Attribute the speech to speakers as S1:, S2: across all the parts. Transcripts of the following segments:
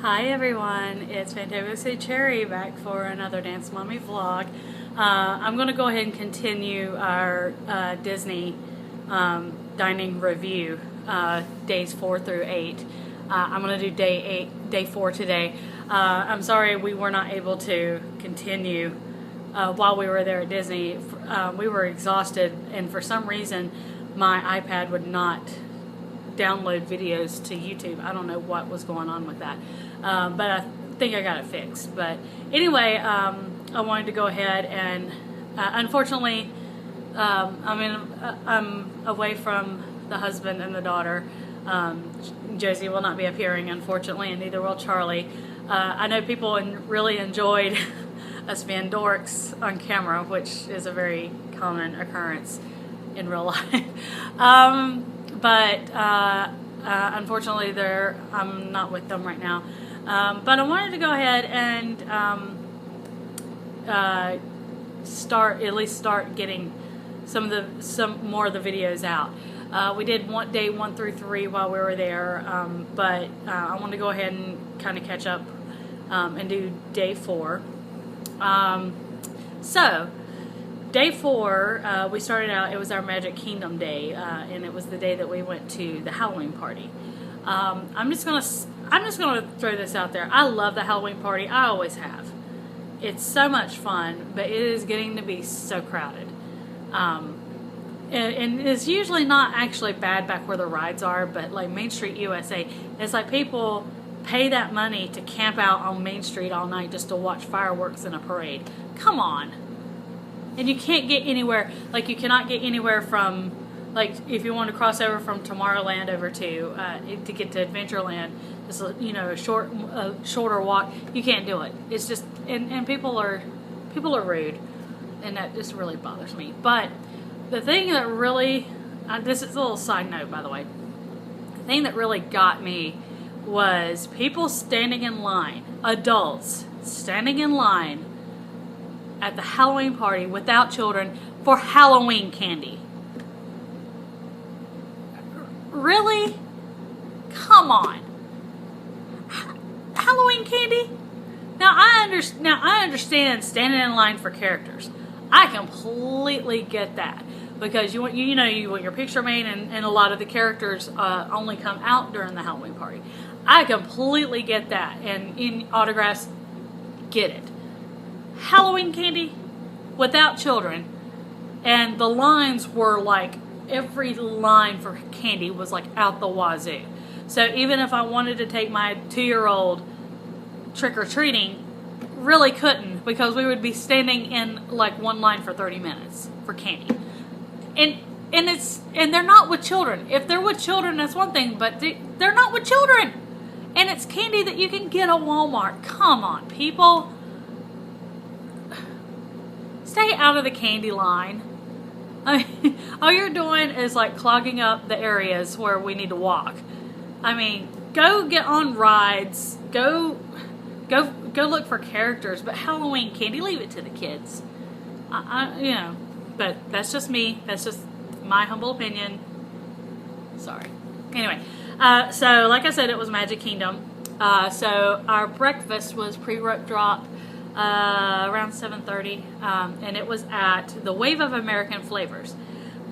S1: Hi everyone, it's fantabcherry back for another Dance Mommy vlog. I'm going to go ahead and continue our Disney dining review, days 4 through 8. I'm going to do day 4 today. I'm sorry we were not able to continue while we were there at Disney. We were exhausted, and for some reason my iPad would not download videos to YouTube. I don't know what was going on with that, but I think I got it fixed. But anyway, I wanted to go ahead and unfortunately I'm away from the husband and the daughter. Josie will not be appearing, unfortunately, and neither will Charlie. I know people really enjoyed us being dorks on camera, which is a very common occurrence in real life. But unfortunately, I'm not with them right now. But I wanted to go ahead and start getting some more of the videos out. We did day 1 through 3 while we were there, but I want to go ahead and kind of catch up and do day 4. So. Day 4, we started out, it was our Magic Kingdom day, and it was the day that we went to the Halloween party. I'm just gonna throw this out there. I love the Halloween party. I always have. It's so much fun, but it is getting to be so crowded. And it's usually not actually bad back where the rides are, but like Main Street USA, it's like people pay that money to camp out on Main Street all night just to watch fireworks in a parade. Come on. And you can't get anywhere, like you cannot get anywhere from, like if you want to cross over from Tomorrowland over to get to Adventureland, just a shorter walk, you can't do it. It's just, and people are rude, and that just really bothers me. But the thing that really, this is a little side note by the way, the thing that really got me was people standing in line, adults standing in line at the Halloween party without children for Halloween candy. Really? Come on. Halloween candy? Now I understand standing in line for characters. I completely get that, because you want your picture made, and a lot of the characters only come out during the Halloween party. I completely get that, and in autographs, get it. Halloween candy without children, and the lines were like, every line for candy was like out the wazoo. So even if I wanted to take my 2-year-old trick-or-treating, really couldn't, because we would be standing in like one line for 30 minutes for candy. And they're not with children. If they're with children, that's one thing, but they're not with children. And it's candy that you can get at Walmart. Come on, people. Stay out of the candy line. I mean, all you're doing is like clogging up the areas where we need to walk. I mean, go get on rides. Go look for characters. But Halloween candy, leave it to the kids. But that's just me. That's just my humble opinion. Sorry. Anyway, so like I said, it was Magic Kingdom. So our breakfast was pre-rope drop. Around 7:30, and it was at the Wave of American Flavors,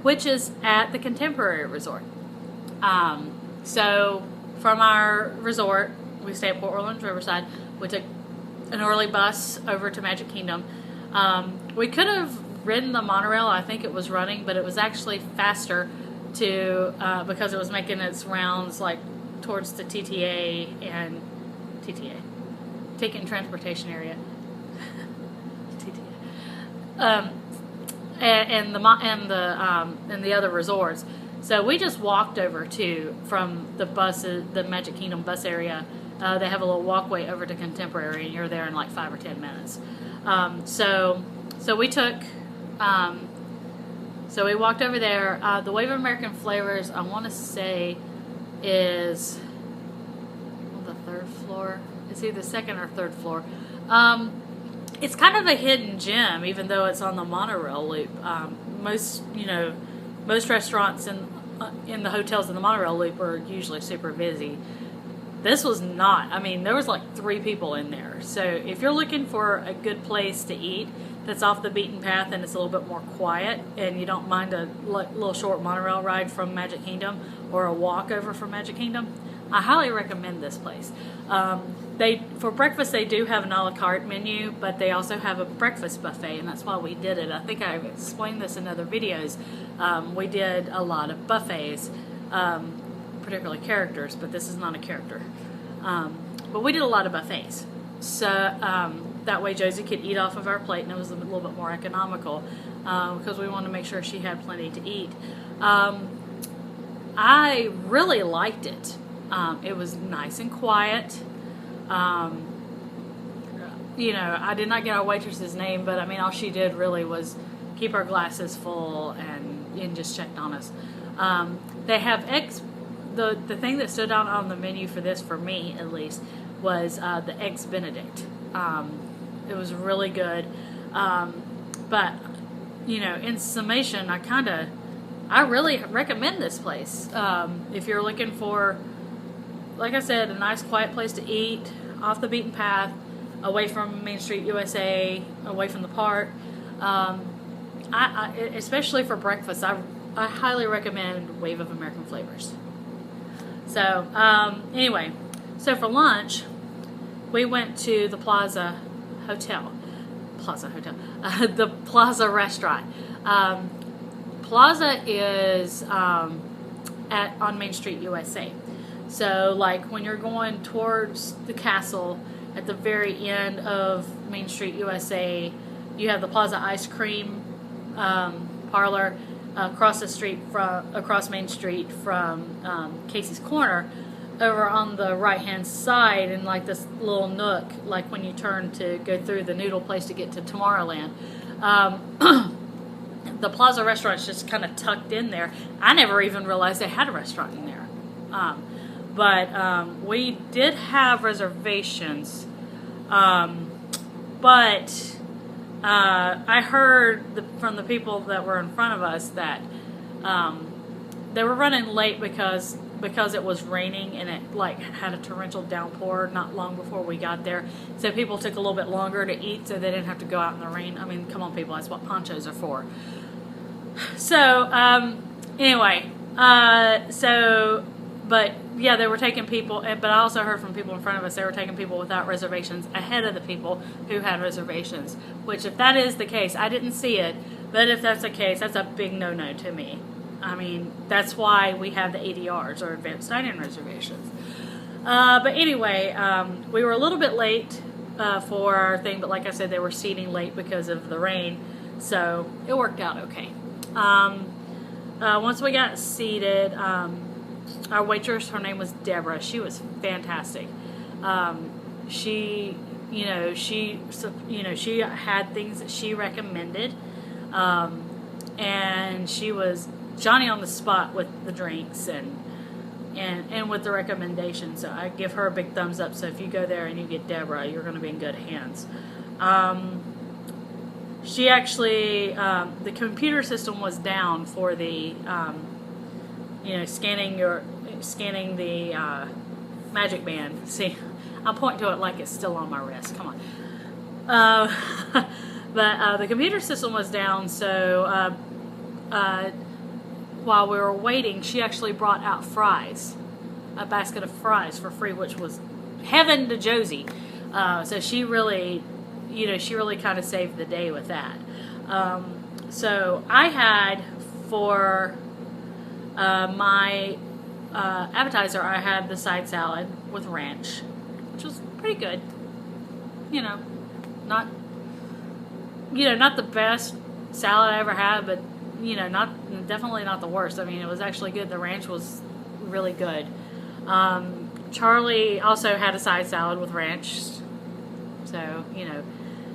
S1: which is at the Contemporary Resort. So from our resort, we stay at Port Orleans Riverside. We took an early bus over to Magic Kingdom. We could have ridden the monorail. I think it was running, but it was actually faster because it was making its rounds like towards the TTA, Ticket and Transportation Area. And the other resorts. So we just walked over from the Magic Kingdom bus area. They have a little walkway over to Contemporary, and you're there in like 5 or 10 minutes. So we walked over there. The Wave of American Flavors, I want to say, is on the 3rd floor. It's either 2nd or 3rd floor. It's kind of a hidden gem, even though it's on the monorail loop. Most restaurants in the hotels in the monorail loop are usually super busy. This was not. I mean, there was like 3 people in there. So if you're looking for a good place to eat that's off the beaten path and it's a little bit more quiet, and you don't mind a little short monorail ride from Magic Kingdom or a walk over from Magic Kingdom, I highly recommend this place. For breakfast they do have an a la carte menu, but they also have a breakfast buffet, and that's why we did it. I think I've explained this in other videos. We did a lot of buffets, particularly characters, but this is not a character. But we did a lot of buffets, so that way Josie could eat off of our plate, and it was a little bit more economical because we wanted to make sure she had plenty to eat. I really liked it. It was nice and quiet. You know, I did not get our waitress's name, but I mean, all she did really was keep our glasses full and just checked on us. They have the thing that stood out on the menu for this, for me at least, was the Eggs Benedict. It was really good. But, you know, in summation, I really recommend this place. If you're looking for, like I said, a nice quiet place to eat, off the beaten path, away from Main Street USA, away from the park. Especially for breakfast, I highly recommend Wave of American Flavors. So, anyway, so for lunch, we went to the Plaza Hotel. The Plaza restaurant. Plaza is on Main Street USA. So, like, when you're going towards the castle, at the very end of Main Street USA, you have the Plaza Ice Cream Parlor across Main Street from Casey's Corner. Over on the right hand side, in like this little nook, like when you turn to go through the noodle place to get to Tomorrowland, the Plaza restaurant's just kind of tucked in there. I never even realized they had a restaurant in there. But we did have reservations. But I heard from the people that were in front of us that they were running late because it was raining, and it like had a torrential downpour not long before we got there. So people took a little bit longer to eat, so they didn't have to go out in the rain. I mean, come on, people, that's what ponchos are for. So anyway, but yeah, they were taking people, but I also heard from people in front of us, they were taking people without reservations ahead of the people who had reservations, which, if that is the case, I didn't see it, but if that's the case, that's a big no-no to me. I mean, that's why we have the ADRs, or advanced dining reservations. But anyway, we were a little bit late for our thing, but like I said, they were seating late because of the rain, so it worked out okay. Once we got seated, our waitress, her name was Deborah. She was fantastic. She had things that she recommended, and she was Johnny on the spot with the drinks and with the recommendations. So I give her a big thumbs up. So if you go there and you get Deborah, you're going to be in good hands. She actually, the computer system was down for the, scanning the magic band. See, I'll point to it like it's still on my wrist. Come on. But the computer system was down, so while we were waiting, she actually brought out fries, a basket of fries for free, which was heaven to Josie. So she really kind of saved the day with that. So I had for my appetizer, I had the side salad with ranch, which was pretty good. Not the best salad I ever had, but definitely not the worst. I mean, it was actually good. The ranch was really good. Charlie also had a side salad with ranch. So,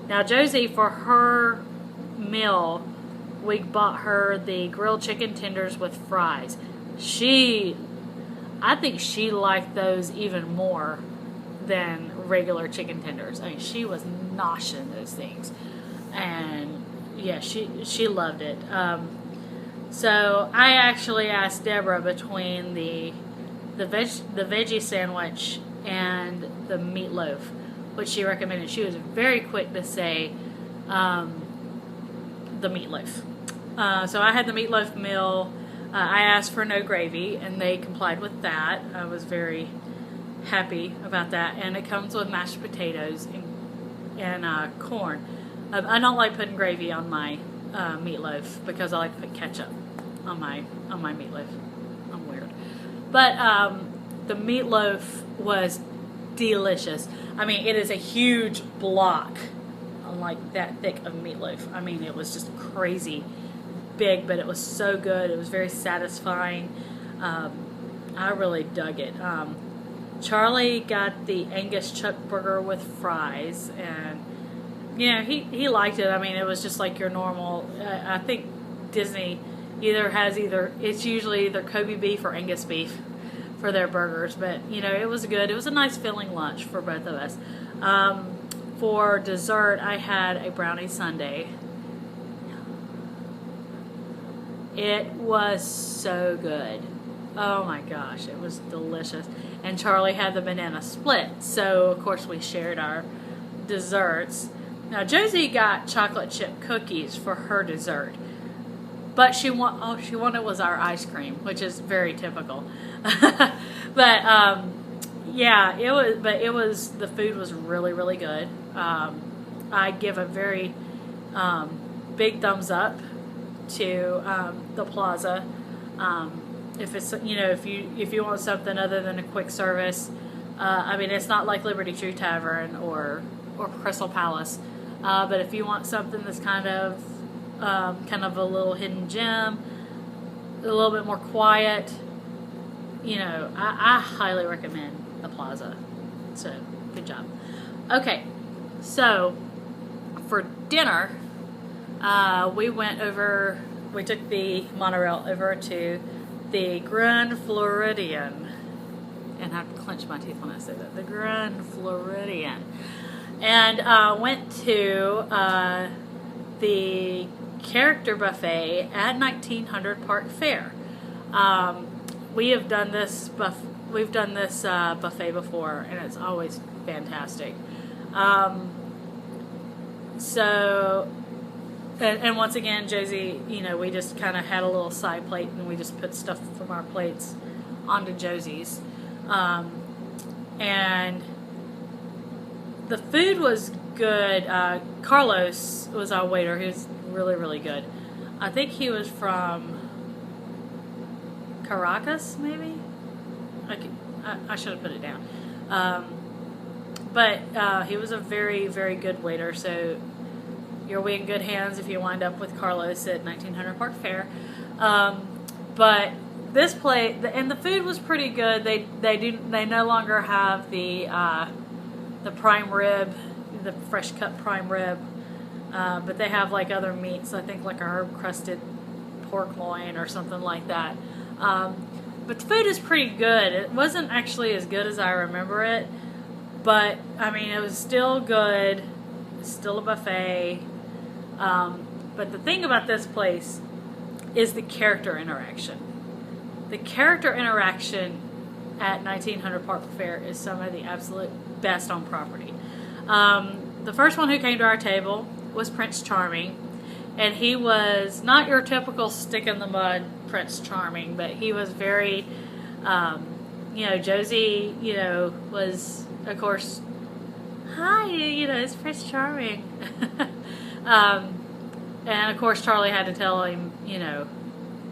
S1: Now Josie, for her meal, we bought her the grilled chicken tenders with fries. I think she liked those even more than regular chicken tenders. I mean, she was noshing those things. And yeah, she loved it. So I actually asked Deborah between the veggie sandwich and the meatloaf, which she recommended. She was very quick to say the meatloaf. So I had the meatloaf meal. I asked for no gravy, and they complied with that. I was very happy about that. And it comes with mashed potatoes and corn. I don't like putting gravy on my meatloaf because I like to put ketchup on my meatloaf. I'm weird, but the meatloaf was delicious. I mean, it is a huge block, like that thick of meatloaf. I mean, it was just crazy big, but it was so good. It was very satisfying. I really dug it. Charlie got the Angus chuck burger with fries, and he liked it. I mean, it was just like your normal. I think Disney it's usually either Kobe beef or Angus beef for their burgers, but it was good. It was a nice filling lunch for both of us. For dessert, I had a brownie sundae. It was so good. Oh my gosh, it was delicious. And Charlie had the banana split, so of course we shared our desserts. Now Josie got chocolate chip cookies for her dessert, but she wanted was our ice cream, which is very typical. But yeah, it was the food was really, really good. I give a very big thumbs up to the Plaza. If it's if you want something other than a quick service, I mean, it's not like Liberty Tree Tavern or Crystal Palace, but if you want something that's kind of a little hidden gem, a little bit more quiet, I highly recommend the Plaza. So good job. Okay, so for dinner, we took the monorail over to the Grand Floridian, and I clench my teeth when I say that, the Grand Floridian, and went to the character buffet at 1900 Park Faire. We've done this buffet before, and it's always fantastic. And once again, Josie, we just kind of had a little side plate, and we just put stuff from our plates onto Josie's. And the food was good. Carlos was our waiter. He was really, really good. I think he was from Caracas, maybe? I should have put it down. But he was a very, very good waiter, so you'll be in good hands if you wind up with Carlos at 1900 Park Faire. But this place, and the food was pretty good. They no longer have the prime rib, the fresh cut prime rib, but they have like other meats. I think like a herb crusted pork loin or something like that. But the food is pretty good. It wasn't actually as good as I remember it, but I mean, it was still good. It's still a buffet. But the thing about this place is the character interaction. The character interaction at 1900 Park Faire is some of the absolute best on property. The first one who came to our table was Prince Charming, and he was not your typical stick in the mud Prince Charming, but he was very, Josie, was, of course, hi, it's Prince Charming. And of course Charlie had to tell him,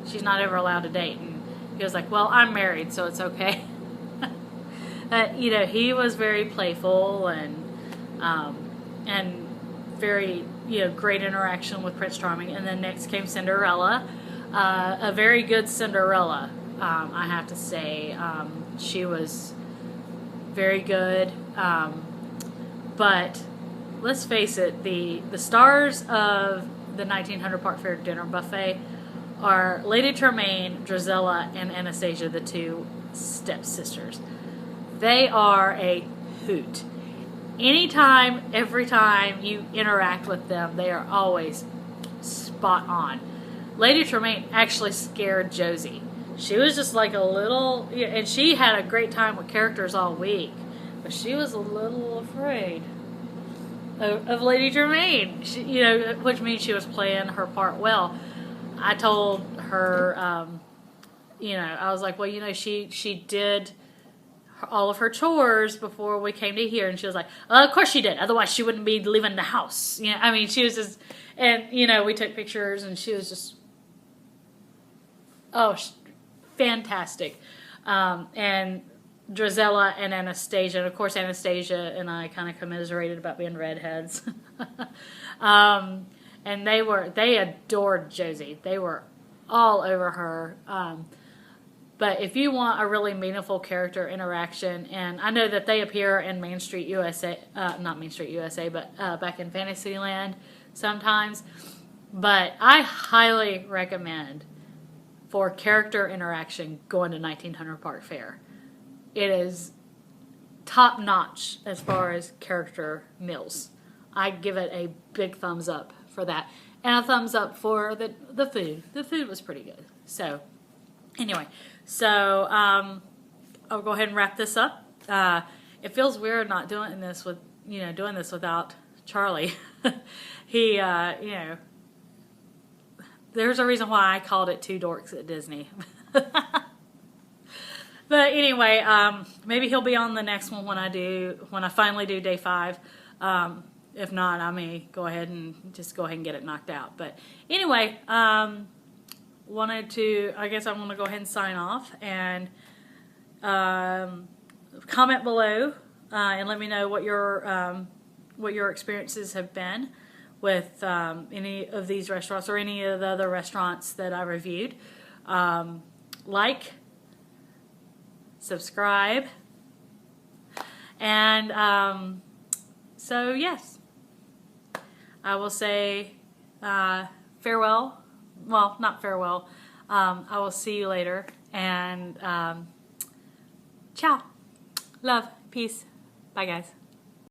S1: she's not ever allowed to date, and he was like, well, I'm married, so it's okay. But he was very playful and very great interaction with Prince Charming. And then next came Cinderella, a very good Cinderella, I have to say. She was very good, but let's face it, the stars of the 1900 Park Faire dinner buffet are Lady Tremaine, Drizella, and Anastasia, the two stepsisters. They are a hoot. Anytime, every time you interact with them, they are always spot on. Lady Tremaine actually scared Josie. She was just like a little, and she had a great time with characters all week. she was a little afraid of Lady Germaine, which means she was playing her part well. I told her, I was like, well, she did all of her chores before we came to here, and she was like, well, of course she did, otherwise she wouldn't be leaving the house. She was just, and we took pictures, and she was just, fantastic. And Drizella and Anastasia, and of course Anastasia and I kind of commiserated about being redheads. And they adored Josie. They were all over her. But if you want a really meaningful character interaction, and I know that they appear in Main Street USA, not Main Street USA, but back in Fantasyland sometimes. But I highly recommend, for character interaction, going to 1900 Park Faire. It is top notch as far as character meals. I give it a big thumbs up for that. And a thumbs up for the food. The food was pretty good. So, anyway. So, I'll go ahead and wrap this up. It feels weird not doing this without Charlie. He, there's a reason why I called it Two Dorks at Disney. But anyway, maybe he'll be on the next one when I finally do day 5. If not, I may go ahead and get it knocked out. But anyway, I guess I'm going to go ahead and sign off, and comment below and let me know what your experiences have been with any of these restaurants or any of the other restaurants that I reviewed. Like, subscribe, and so yes, I will say farewell. Well, not farewell. I will see you later, and ciao, love, peace, bye guys.